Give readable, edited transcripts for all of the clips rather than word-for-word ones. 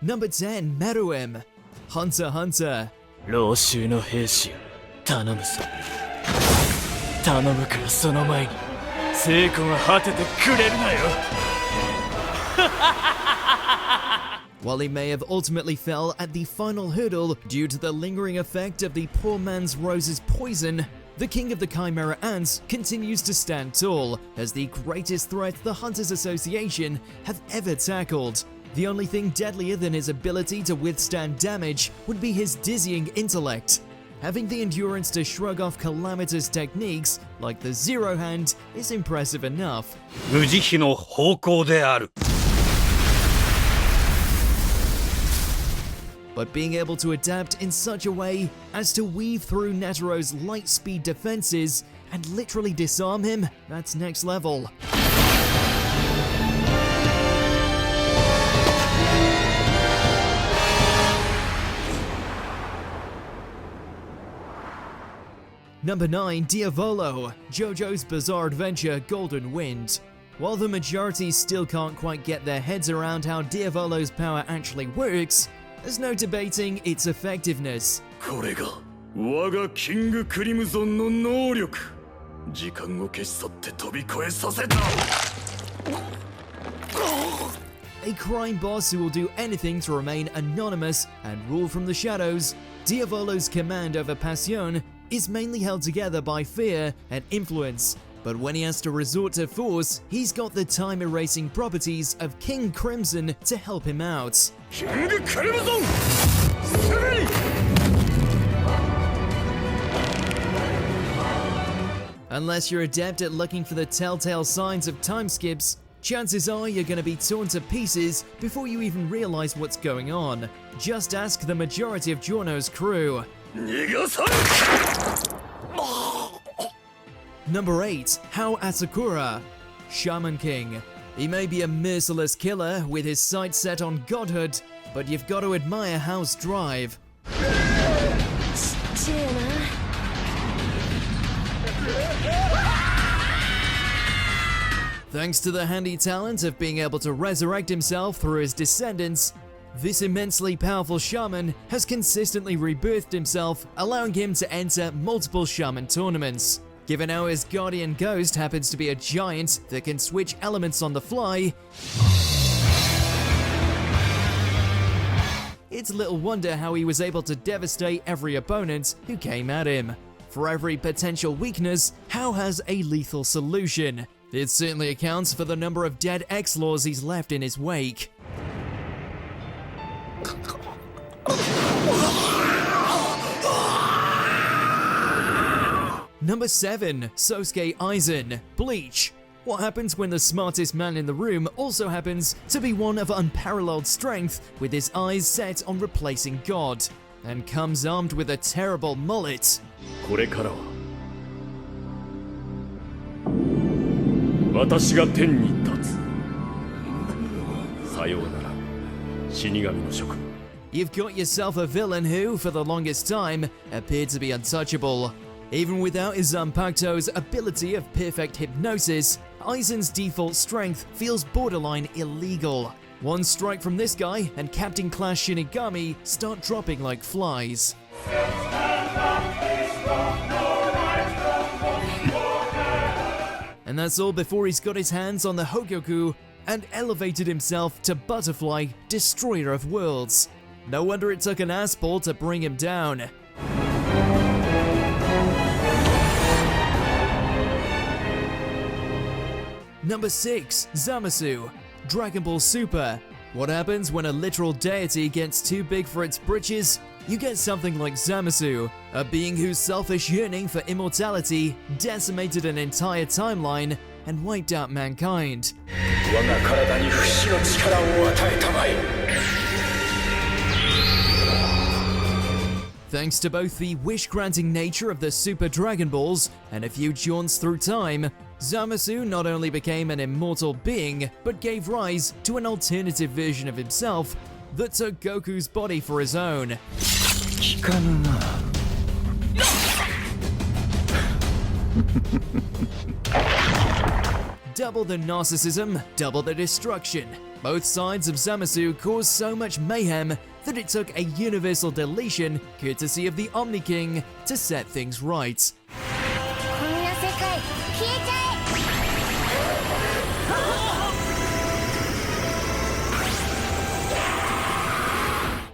Number 10, Meruem. Hunter x Hunter. 老衆の兵士よ、頼むぞ。頼むからその前に成功が果ててくれるなよ。While he may have ultimately fell at the final hurdle due to the lingering effect of the poor man's rose's poison, the king of the Chimera Ants continues to stand tall as the greatest threat the Hunters Association have ever tackled. The only thing deadlier than his ability to withstand damage would be his dizzying intellect. Having the endurance to shrug off calamitous techniques like the Zero Hand is impressive enough. 無慈悲の方向である。But being able to adapt in such a way as to weave through Netero's light speed defenses and literally disarm him, that's next level. Number 9, Diavolo, JoJo's Bizarre Adventure Golden Wind. While the majority still can't quite get their heads around how Diavolo's power actually works, there's no debating its effectiveness. これが我がキングクリムゾンの能力。時間を消し去って飛び越えさせた。A crime boss who will do anything to remain anonymous and rule from the shadows, Diavolo's command over Passion is mainly held together by fear and influence. But when he has to resort to force, he's got the time-erasing properties of King Crimson to help him out. キングクリムゾン、すぐに。Unless you're adept at looking for the telltale signs of time skips, chances are you're going to be torn to pieces before you even realize what's going on. Just ask the majority of Giorno's crew. 逃がさん。Number 8, Hao Asakura, Shaman King. He may be a merciless killer with his sights set on godhood, but you've got to admire Hao's drive. Thanks to the handy talent of being able to resurrect himself through his descendants, this immensely powerful shaman has consistently rebirthed himself, allowing him to enter multiple shaman tournaments. Given how his guardian ghost happens to be a giant that can switch elements on the fly, it's little wonder how he was able to devastate every opponent who came at him. For every potential weakness, Hao has a lethal solution. It certainly accounts for the number of dead X-Laws he's left in his wake. Number 7, Sosuke Eizen Bleach. What happens when the smartest man in the room also happens to be one of unparalleled strength with his eyes set on replacing God, and comes armed with a terrible mullet? これからは私が天に立つ。さようなら、死神の諸君。 You've got yourself a villain who, for the longest time, appeared to be untouchable. Even without Zanpakuto's ability of perfect hypnosis, Aizen's default strength feels borderline illegal. One strike from this guy and Captain Class Shinigami start dropping like flies. And that's all before he's got his hands on the Hogyoku and elevated himself to Butterfly, Destroyer of Worlds. No wonder it took an assball to bring him down. Number 6, Zamasu, Dragon Ball Super. What happens when a literal deity gets too big for its britches? You get something like Zamasu, a being whose selfish yearning for immortality decimated an entire timeline and wiped out mankind. Thanks to both the wish-granting nature of the Super Dragon Balls and a few jaunts through time, Zamasu not only became an immortal being, but gave rise to an alternative version of himself that took Goku's body for his own. Double the narcissism, double the destruction. Both sides of Zamasu caused so much mayhem that it took a universal deletion, courtesy of the Omni King, to set things right.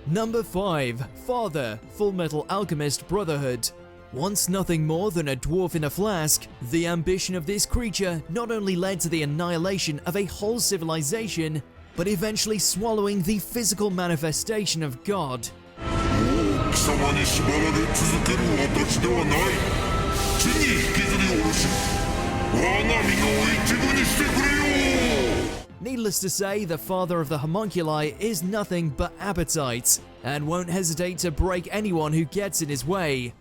Number 5. Father, Full Metal Alchemist Brotherhood. Once nothing more than a dwarf in a flask, the ambition of this creature not only led to the annihilation of a whole civilization, but eventually swallowing the physical manifestation of God. Needless to say, the father of the homunculi is nothing but appetite, and won't hesitate to break anyone who gets in his way.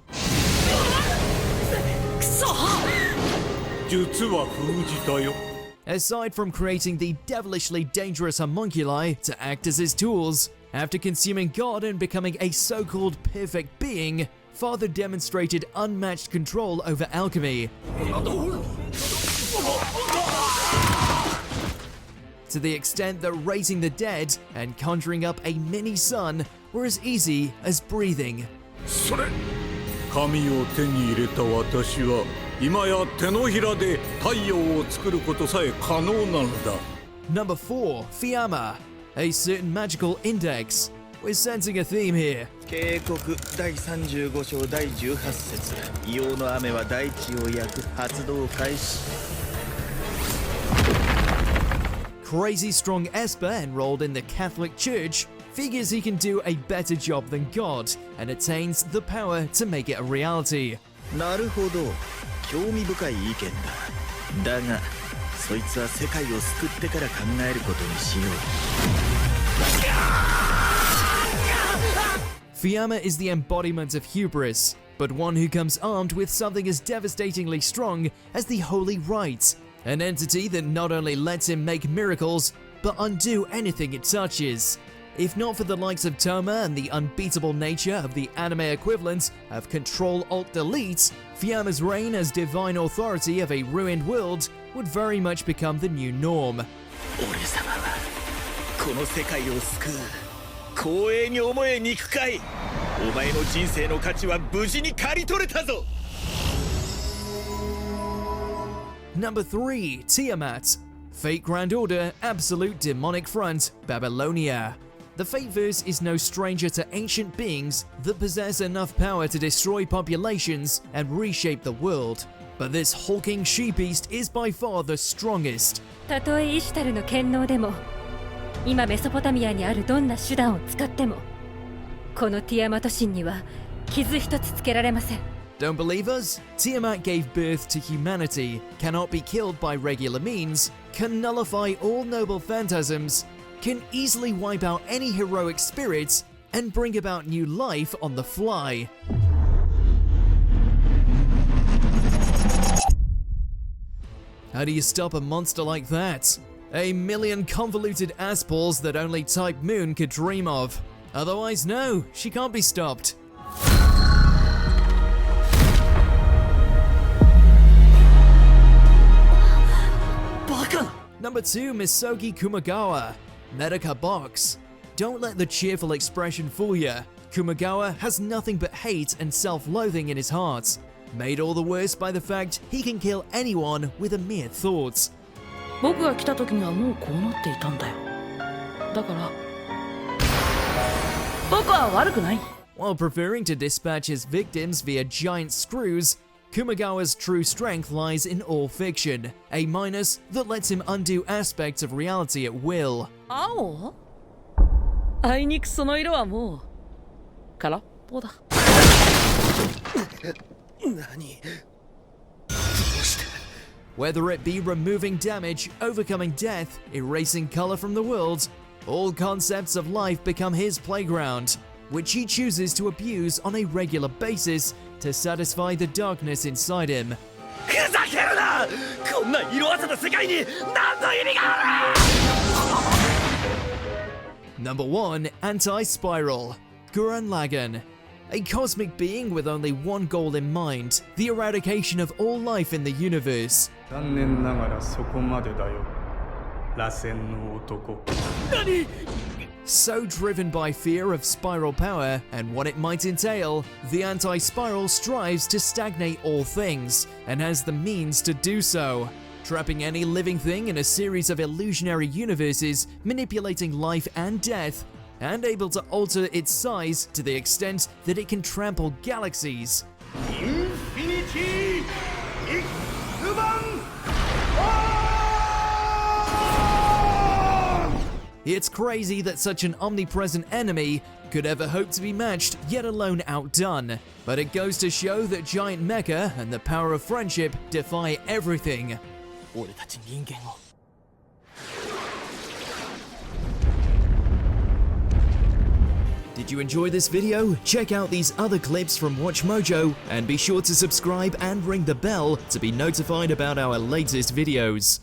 Aside from creating the devilishly dangerous homunculi to act as his tools, after consuming God and becoming a so-called perfect being, Father demonstrated unmatched control over alchemy. To the extent that raising the dead and conjuring up a mini sun were as easy as breathing. Number 4. Fiamma, a certain magical index. We're sensing a theme here. Crazy strong Esper enrolled in the Catholic Church figures he can do a better job than God and attains the power to make it a reality. Fiamma is the embodiment of hubris, but one who comes armed with something as devastatingly strong as the Holy Rite, an entity that not only lets him make miracles, but undo anything it touches. If not for the likes of Toma and the unbeatable nature of the anime equivalent of Control-Alt-Delete, Fiamma's reign as divine authority of a ruined world would very much become the new norm. Number 3. Tiamat, Fate Grand Order, Absolute Demonic Front, Babylonia. The Fateverse is no stranger to ancient beings that possess enough power to destroy populations and reshape the world. But this hulking she-beast is by far the strongest. たとえイシュタルの権能でも、今メソポタミアにあるどんな手段を使っても、このティアマト神には傷一つつけられません。Don't believe us? Tiamat gave birth to humanity, cannot be killed by regular means, can nullify all noble phantasms, can easily wipe out any heroic spirits, and bring about new life on the fly. How do you stop a monster like that? A million convoluted aspals that only Type Moon could dream of. Otherwise, no, she can't be stopped. Number 2. Missi Kumagawa, Mecha Box. Don't let the cheerful expression fool you. Kumagawa has nothing but hate and self-loathing in his heart, made all the worse by the fact he can kill anyone with a mere thought. 僕が来た時にはもうこうなっていたんだよ。だから僕は悪くない。 While preferring to dispatch his victims via giant screws, Kumagawa's true strength lies in all fiction, a minus that lets him undo aspects of reality at will. 青？あいにくその色はもう空っぽだ。何？ Whether it be removing damage, overcoming death, erasing color from the world, all concepts of life become his playground, which he chooses to abuse on a regular basis to satisfy the darkness inside him. ふざけるな！こんな色あせた世界に何の意味がある！ Number 1. AntiSpiral, Gurren Lagann. A cosmic being with only one goal in mind, the eradication of all life in the universe. 残念ながらそこまでだよ。螺旋の男 So driven by fear of spiral power and what it might entail, the anti-spiral strives to stagnate all things, and has the means to do so, trapping any living thing in a series of illusionary universes, manipulating life and death, and able to alter its size to the extent that it can trample galaxies. Infinity It's crazy that such an omnipresent enemy could ever hope to be matched, yet alone outdone. But it goes to show that giant mecha and the power of friendship defy everything. 俺たち人間を Did you enjoy this video? Check out these other clips from WatchMojo and be sure to subscribe and ring the bell to be notified about our latest videos.